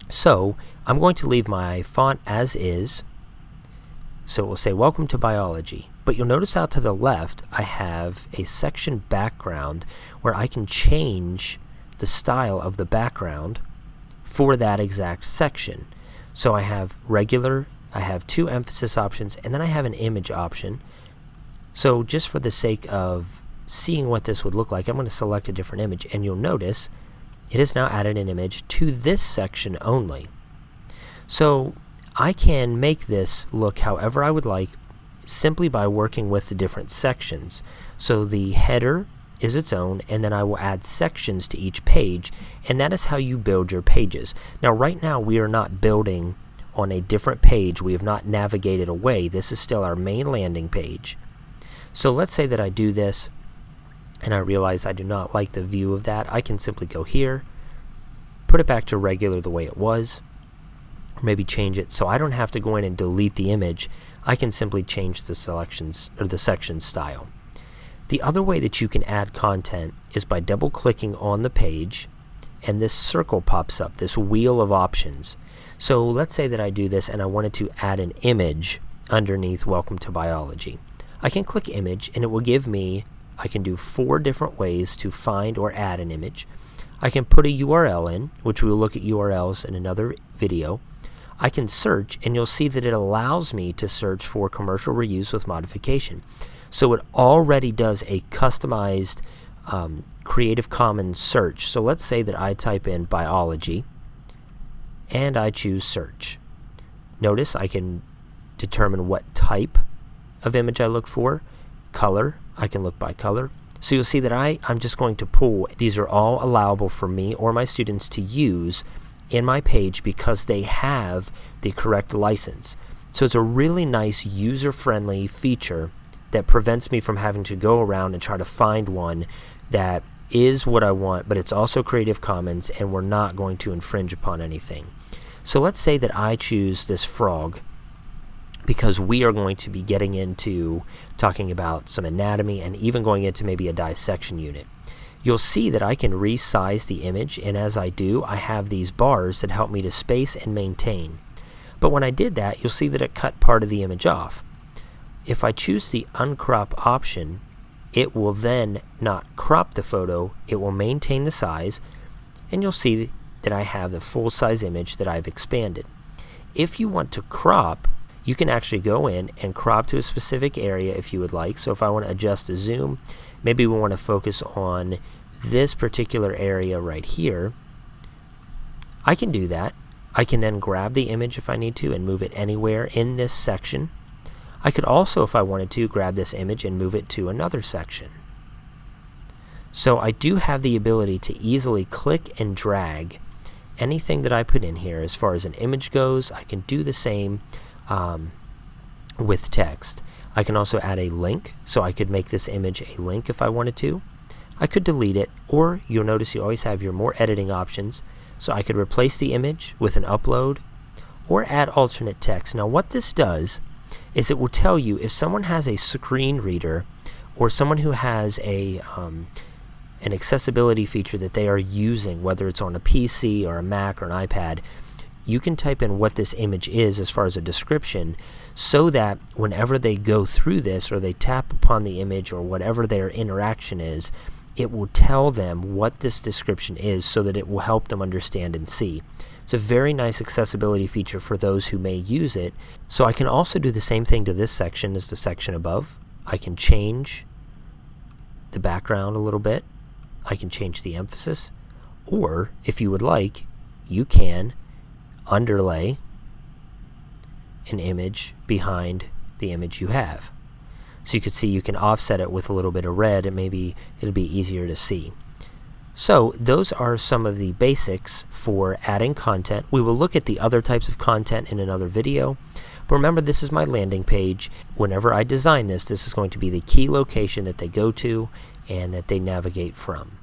So I'm going to leave my font as is. So it will say welcome to biology. But you'll notice out to the left I have a section background where I can change the style of the background for that exact section. So I have regular, I have two emphasis options, and then I have an image option. So just for the sake of seeing what this would look like, I'm going to select a different image, and you'll notice it has now added an image to this section only. So I can make this look however I would like simply by working with the different sections. So the header is its own, and then I will add sections to each page, and that is how you build your pages. Now right now we are not building on a different page. We have not navigated away. This is still our main landing page. So let's say that I do this and I realize I do not like the view of that. I can simply go here, put it back to regular the way it was, or maybe change it so I don't have to go in and delete the image. I can simply change the selections or the section style. The other way that you can add content is by double clicking on the page, and this circle pops up, this wheel of options. So let's say that I do this and I wanted to add an image underneath Welcome to Biology. I can click image and it will give me, I can do 4 different ways to find or add an image. I can put a URL in, which we will look at URLs in another video. I can search, and you'll see that it allows me to search for commercial reuse with modification. So it already does a customized Creative Commons search. So let's say that I type in biology and I choose search. Notice I can determine what type of image I look for. Color, I can look by color. So you'll see that I'm just going to pull. These are all allowable for me or my students to use in my page because they have the correct license. So it's a really nice user-friendly feature that prevents me from having to go around and try to find one that is what I want, but it's also Creative Commons and we're not going to infringe upon anything. So let's say that I choose this frog because we are going to be getting into talking about some anatomy and even going into maybe a dissection unit. You'll see that I can resize the image, and as I do, I have these bars that help me to space and maintain. But when I did that, you'll see that it cut part of the image off. If I choose the uncrop option, it will then not crop the photo, it will maintain the size, and you'll see that I have the full-size image that I've expanded. If you want to crop, you can actually go in and crop to a specific area if you would like. So if I want to adjust the zoom, maybe we want to focus on this particular area right here, I can do that. I can then grab the image if I need to and move it anywhere in this section. I could also, if I wanted to, grab this image and move it to another section. So I do have the ability to easily click and drag anything that I put in here. As far as an image goes, I can do the same with text. I can also add a link, so I could make this image a link if I wanted to. I could delete it, or you'll notice you always have your more editing options, so I could replace the image with an upload or add alternate text. Now what this does is it will tell you if someone has a screen reader or someone who has a an accessibility feature that they are using, whether it's on a PC or a Mac or an iPad, you can type in what this image is as far as a description, so that whenever they go through this or they tap upon the image or whatever their interaction is, it will tell them what this description is so that it will help them understand and see. It's a very nice accessibility feature for those who may use it. So I can also do the same thing to this section as the section above. I can change the background a little bit. I can change the emphasis. Or, if you would like, you can underlay an image behind the image you have. So you can see you can offset it with a little bit of red and maybe it'll be easier to see. So those are some of the basics for adding content. We will look at the other types of content in another video. But remember, this is my landing page. Whenever I design this, this is going to be the key location that they go to and that they navigate from.